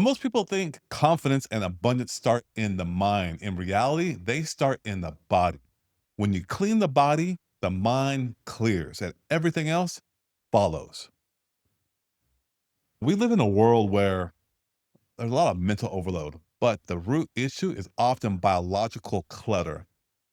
Most people think confidence and abundance start in the mind. In reality, they start in the body. When you clean the body, the mind clears and everything else follows. We live in a world where there's a lot of mental overload, but the root issue is often biological clutter,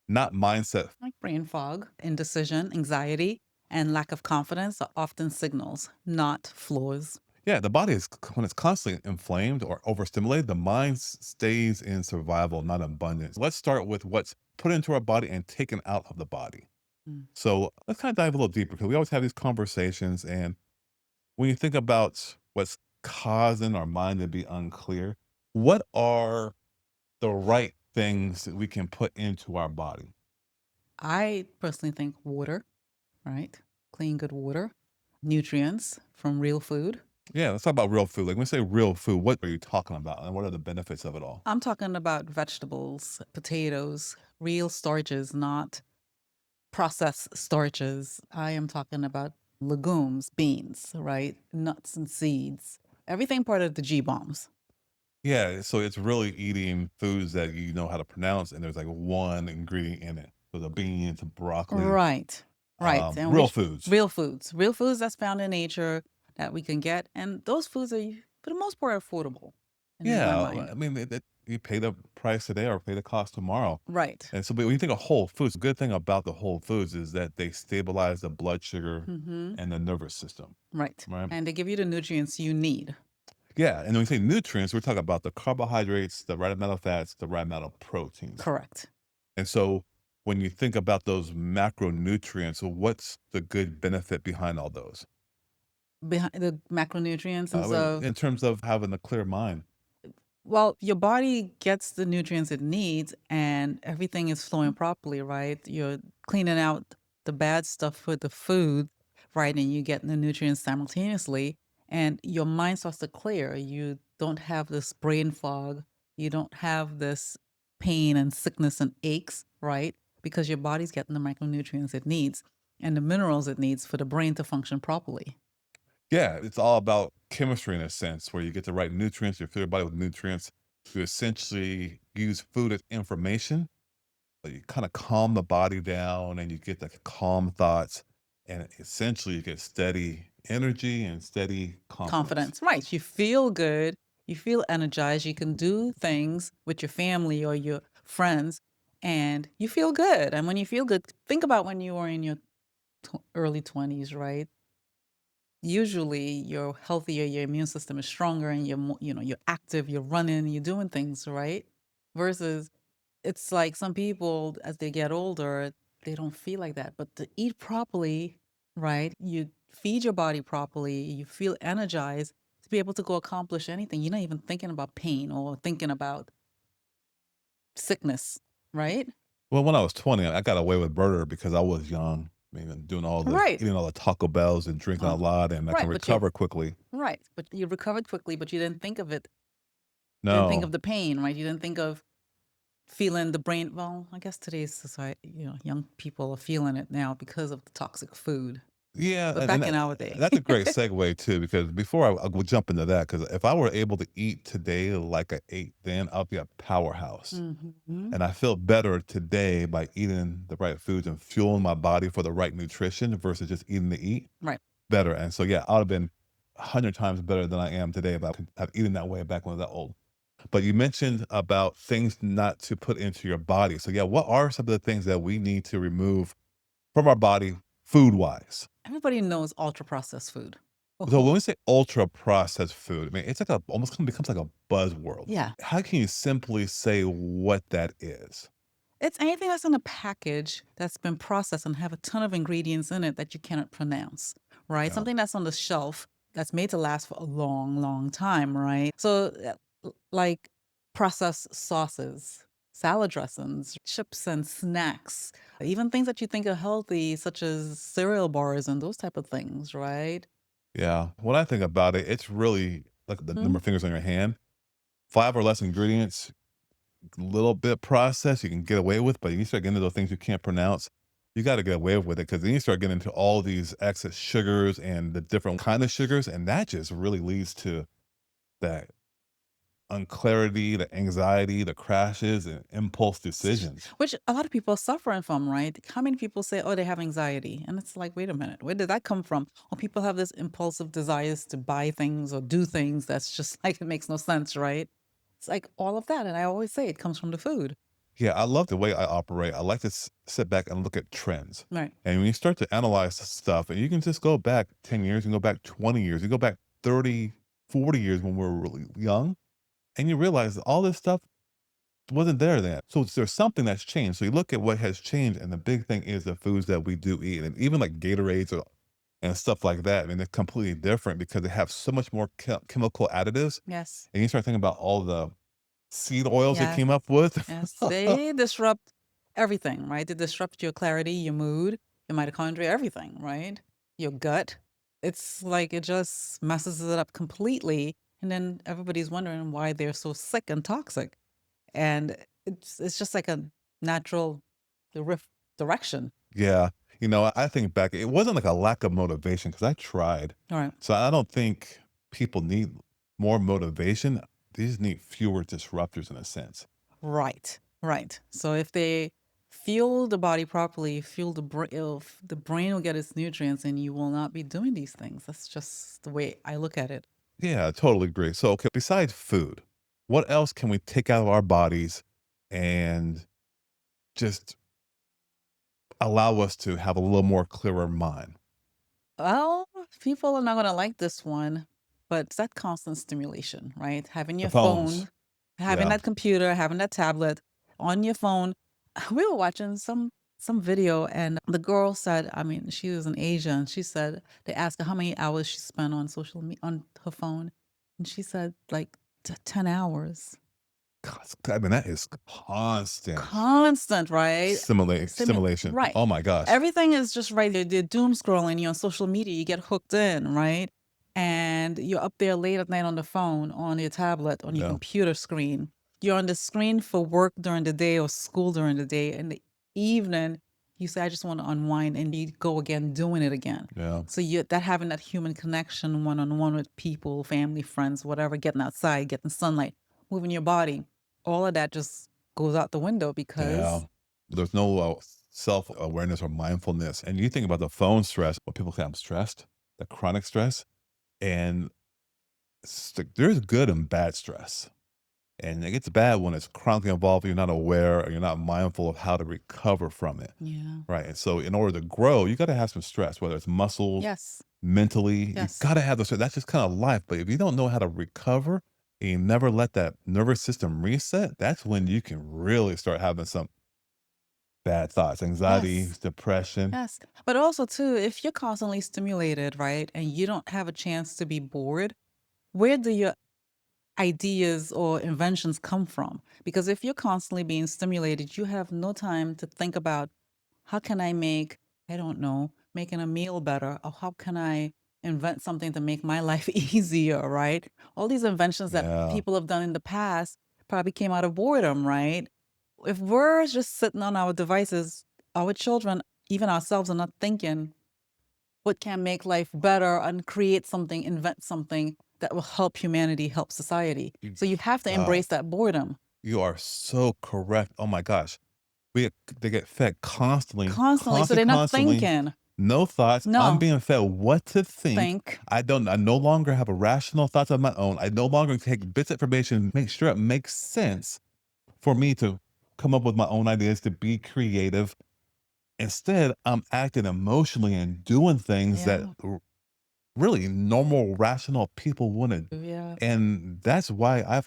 not mindset. Like brain fog, indecision, anxiety, and lack of confidence are often signals, not flaws. Yeah, the body is, when it's constantly inflamed or overstimulated, the mind stays in survival, not abundance. Let's start with what's put into our body and taken out of the body. Mm. So let's kind of dive a little deeper because we always have these conversations. And when you think about what's causing our mind to be unclear, what are the right things that we can put into our body? I personally think water, right? Clean, good water, nutrients from real food. Yeah, let's talk about real food. Like when we say real food, what are you talking about and what are the benefits of it all? I'm talking about vegetables, potatoes, real starches, not processed starches. I am talking about legumes, beans, right? Nuts and seeds, everything part of the G bombs. Yeah, so it's really eating foods that you know how to pronounce, and there's like one ingredient in it. So the beans, broccoli, Right. Right. And real which foods. real foods that's found in nature that we can get. And those foods are, for the most part, affordable in my Yeah, mind. I mean, you pay the price today or pay the cost tomorrow. Right. And so, but when you think of whole foods, the good thing about the whole foods is that they stabilize the blood sugar Hmm. and the nervous system, Right. right? And they give you the nutrients you need. Yeah, and when we say nutrients, we're talking about the carbohydrates, the right amount of fats, the right amount of proteins. Correct. And so, when you think about those macronutrients, so what's the good benefit behind all those? Behind the macronutrients. And so, In terms of having a clear mind. well, your body gets the nutrients it needs and everything is flowing properly, right? You're cleaning out the bad stuff with the food, right? And you get the nutrients simultaneously, and your mind starts to clear. You don't have this brain fog. You don't have this pain and sickness and aches, right? Because your body's getting the micronutrients it needs and the minerals it needs for the brain to function properly. Yeah, it's all about chemistry in a sense, where you get the right nutrients, you fill your body with nutrients to essentially use food as information. But you kind of calm the body down and you get the calm thoughts, and essentially you get steady energy and steady confidence. Confidence, right. You feel good, you feel energized, you can do things with your family or your friends, and you feel good. And when you feel good, think about when you were in your early 20s, right? Usually you're healthier, your immune system is stronger, and you're more, you're active, you're running, you're doing things, right? Versus it's like some people, as they get older, they don't feel like that. But to eat properly, right? You feed your body properly, you feel energized to be able to go accomplish anything. You're not even thinking about pain or thinking about sickness, right? Well, when I was 20, I got away with murder because I was young. I mean, Right. eating all the Taco Bells and drinking a Oh, lot, and I can right. But you recover quickly. right. But you recovered quickly, but you didn't think of it. You didn't think of No, the pain, right? You didn't think of feeling the brain. Well, I guess today's society, young people are feeling it now because of the toxic food. yeah, But back in our day. that's a great segue too, because before I would jump into that, because if I were able to eat today like I ate then, I'll be a powerhouse. Mhm. And I feel better today by eating the right foods and fueling my body for the right nutrition versus just eating to eat Right. better. And so, yeah, I would have been 100 times better than I am today if I could have eaten that way back when I was that old. But you mentioned about things not to put into your body. So, yeah, what are some of the things that we need to remove from our body food wise? Everybody knows ultra processed food. So Oh, when we say ultra processed food, I mean, it's like a almost kind of becomes like a buzzword. yeah. How can you simply say what that is? It's anything that's in a package that's been processed and have a ton of ingredients in it that you cannot pronounce, right? Yeah. Something that's on the shelf that's made to last for a long, long time, right? So, like processed sauces, salad dressings, chips and snacks, even things that you think are healthy, such as cereal bars and those type of things, right? Yeah. When I think about it, it's really like the number Mhm. of fingers on your hand. 5 or less ingredients, a little bit processed, you can get away with, but you start getting into those things you can't pronounce, you gotta get away with it because then you start getting into all these excess sugars and the different kind of sugars, and that just really leads to that unclarity, the anxiety, the crashes, and impulse decisions. Which a lot of people are suffering from, right? How many people say, "Oh, they have anxiety," and it's like, wait a minute, where did that come from? Or people have this impulsive desires to buy things or do things that's just like it makes no sense, right? It's like all of that, and I always say it comes from the food, Yeah, I love the way I operate. I like to sit back and look at trends. right? And when you start to analyze stuff, and you can just go back 10 years, you can go back 20 years, you go back 30, 40 years when we were really young, and you realize that all this stuff wasn't there then. So there's something that's changed. So you look at what has changed, and the big thing is the foods that we do eat. And even like Gatorades and stuff like that, I mean, they're completely different because they have so much more chemical additives. Yes, And you start thinking about all the seed oils they yes, came up with. yes. They disrupt everything, right? They disrupt your clarity, your mood, your mitochondria, everything, right? Your gut. It's like it just messes it up completely, and then everybody's wondering why they're so sick and toxic. And it's just like a natural direction. Yeah. I think back, it wasn't like a lack of motivation because I tried. All right. So I don't think people need more motivation. They just need fewer disruptors in a sense. Right. Right. So if they fuel the body properly, fuel the brain will get its nutrients and you will not be doing these things. That's just the way I look at it. Yeah, I totally agree. So, okay, besides food, what else can we take out of our bodies and just allow us to have a little more clearer mind? Well, people are not going to like this one, but it's that constant stimulation, right? Having The your phones. phone, having Yeah. that computer, having that tablet on your phone. We were watching some video and the girl said, I mean, she was in Asia and she said they asked her how many hours she spent on social media on her phone, and she said like 10 hours. I mean, that is constant Constant, right? stimulation. Right. Oh my gosh. Everything is just right there. They're doom scrolling, you're on social media, you get hooked in, right? And you're up there late at night on the phone, on your tablet, on your Yeah. computer screen. You're on the screen for work during the day or school during the day. In the evening, you say, I just want to unwind, and you go again doing it again. Yeah. So you that having that human connection one on one with people, family, friends, whatever, getting outside, getting sunlight, moving your body, all of that just goes out the window Yeah. because There's no self awareness or mindfulness. And you think about the phone stress, when people say I'm stressed, the chronic stress, and there's good and bad stress. And it gets bad when it's chronically involved, you're not aware or you're not mindful of how to recover from it. yeah. Right. And so, in order to grow, you got to have some stress, whether it's muscles, Yes. mentally, you Yes. got to have the stress. That's just kind of life. But if you don't know how to recover and you never let that nervous system reset, that's when you can really start having some bad thoughts, anxiety, Yes. depression. Yes. But also too, if you're constantly stimulated, right, and you don't have a chance to be bored, where do your ideas or inventions come from? Because if you're constantly being stimulated, you have no time to think about how can I make, I don't know, making a meal better, or how can I invent something to make my life easier, right? All these inventions that Yeah. people have done in the past probably came out of boredom, right? If we're just sitting on our devices, our children, even ourselves, are not thinking what can make life better and create something, invent something that will help humanity, help society. You- So you have to Wow. embrace that boredom You are so correct. Oh my gosh. We They get fed constantly, constantly. So constantly, they're not constantly. thinking. No thoughts. I'm No, being fed what to think. think. I no longer have a rational thoughts of my own. I no longer take bits of information, make sure it makes sense for me to come up with my own ideas, to be creative. Instead, I'm acting emotionally and doing things that Yeah. really normal, rational people wouldn't. Yeah. And that's why I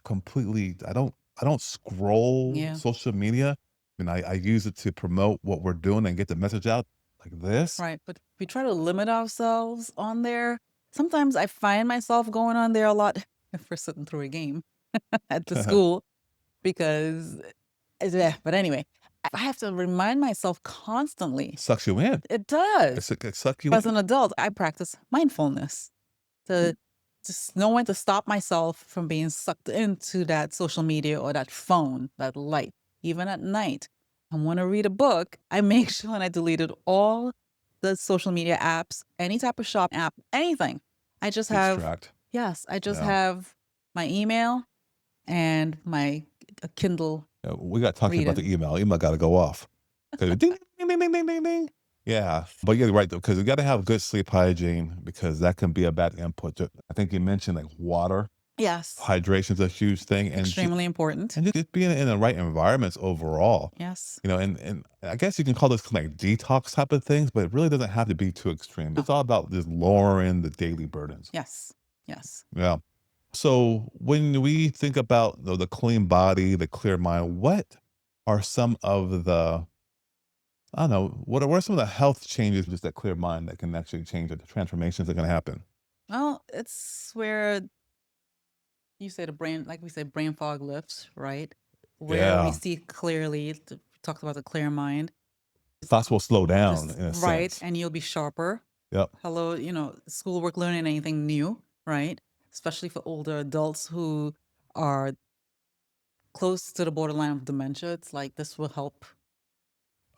don't scroll Yeah. social media. And I use it to promote what we're doing and get the message out like this. Right. But we try to limit ourselves on there. Sometimes I find myself going on there a lot if we're sitting through a game at the school because, yeah. But anyway, I have to remind myself constantly. Sucks you in. It does. It sucks you As in. an adult, I practice mindfulness to just know when to stop myself from being sucked into that social media or that phone, that light. Even at night, I want to read a book. I make sure and I deleted all the social media apps, any type of shop app, anything. I just have, Distract. yes, I just Yeah. have my email and my Kindle We got talking about reading. the email. Email got to go off. 'Cause ding, ding, ding, ding, ding, ding, ding. Yeah, but you're right though, because you got to have good sleep hygiene because that can be a bad input. I think you mentioned like water. Yes, Hydration is a huge thing, extremely important. and just being in the right environments overall. Yes. And I guess you can call this like detox type of things, but it really doesn't have to be too extreme. Oh, It's all about just lowering the daily burdens. yes. Yes. Yeah. So when we think about the clean body, the clear mind, what are some of the I don't know, what are some of the health changes with that clear mind that can actually change it, the transformations that can happen? Well, it's where you say the brain, like we said, brain fog lifts, right? Where we Yeah. see clearly, we talked about the clear mind, Thoughts will slow down just in a right, sense. and you'll be sharper. Yep. Hello, schoolwork, learning anything new, right? Especially for older adults who are close to the borderline of dementia. It's like this will help.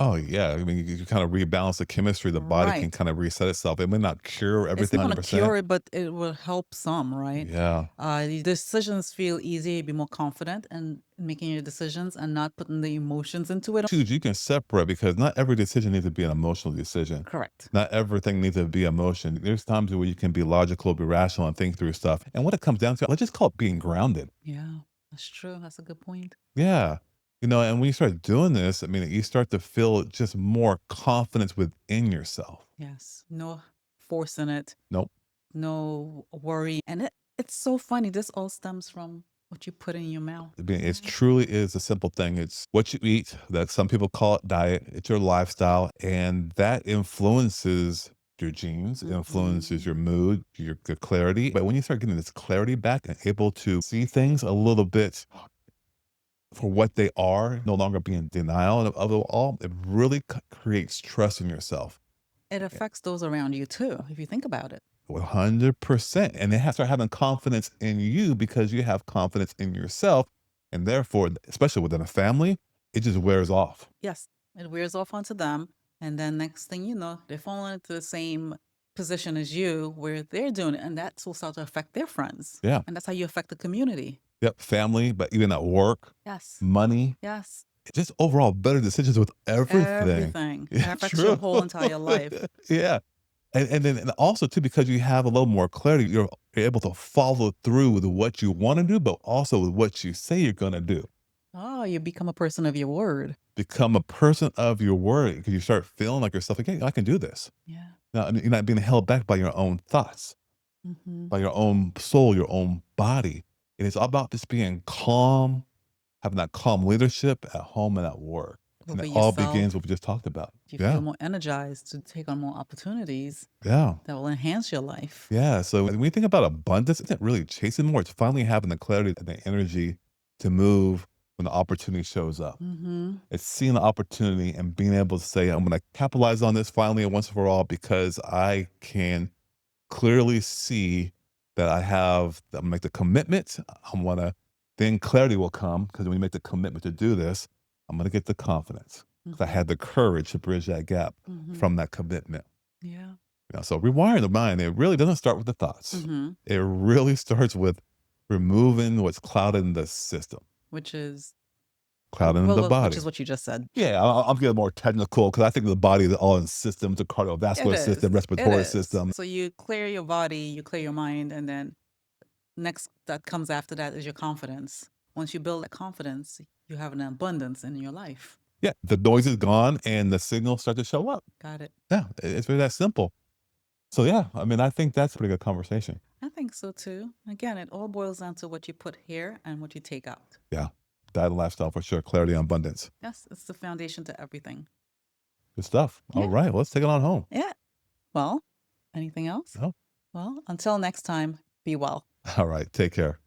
Oh, yeah. I mean, you kind of rebalance the chemistry, the body can Right. kind of reset itself. It may not cure It's everything not going to 100%. cure it, but it will help some, right? Yeah. The decisions feel easier, be more confident in making your decisions and not putting the emotions into it. Choose, you can separate because not every decision needs to be an emotional decision. Correct. Not everything needs to be emotion. There's times where you can be logical, be rational, and think through stuff. And what it comes down to, let's just call it being grounded. Yeah, that's true. That's a good point. Yeah. And when you start doing this, I mean, you start to feel just more confidence within yourself. Yes. No forcing it, Nope. no worry. And it's so funny. This all stems from what you put in your mouth. I mean, it truly is a simple thing. It's what you eat, that some people call it diet, it's your lifestyle, and that influences your genes, influences Mhm. your mood, your clarity. But when you start getting this clarity back and able to see things a little bit for what they are, no longer be in denial of it all, it really creates trust in yourself. It affects those around you too, if you think about it. 100%. And they have to start having confidence in you because you have confidence in yourself. And therefore, especially within a family, it just wears off. Yes, it wears off onto them. And then next thing you know, they're falling into the same position as you where they're doing it. And that will start to affect their friends. Yeah. And that's how you affect the community. Yep. Family, but even at work, Yes. money, Yes. just overall better decisions with everything. Everything. It Yeah, affects your true. whole entire life. Yeah. And also too, because you have a little more clarity, you're able to follow through with what you want to do, but also with what you say you're going to do. Oh, you become a person of your word. Become a person of your word because you start feeling like yourself. Like, hey, I can do this. Yeah. Now, I mean, you're not being held back by your own thoughts, Hmm. by your own soul, your own body. It is all about just being calm, having that calm leadership at home and at work. And Over it all begins what yourself. we just talked about. You feel Yeah. more energized to take on more opportunities Yeah. that will enhance your life. Yeah. So when we think about abundance, it's not really chasing more. It's finally having the clarity and the energy to move when the opportunity shows up. Hmm. It's seeing the opportunity and being able to say, I'm going to capitalize on this finally and once and for all because I can clearly see that I make the commitment. I'm gonna then clarity will come because when you make the commitment to do this, I'm gonna get the confidence because I Hmm. had the courage to bridge that gap Hmm. from that commitment. Yeah. So rewiring the mind, it really doesn't start with the thoughts. Hmm. It really starts with removing what's clouding the system, Which is, clouding the which is body. what you just said. Yeah, I'm getting more technical because I think the body is all in systems, the It cardiovascular is. system, It respiratory is. system. So you clear your body, you clear your mind, and then next that comes after that is your confidence. Once you build that confidence, you have an abundance in your life. Yeah, the noise is gone and the signals start to show up. Got it. Yeah, it's really that simple. So yeah, I mean, I think that's a pretty good conversation. I think so too. Again, it all boils down to what you put here and what you take out. Yeah, diet and lifestyle for sure, clarity and abundance. Yes, it's the foundation to everything. Good stuff. All Yeah. right, well, let's take it on home. Yeah. Well, anything else? Oh, Well, until next time, be well. all right, take care.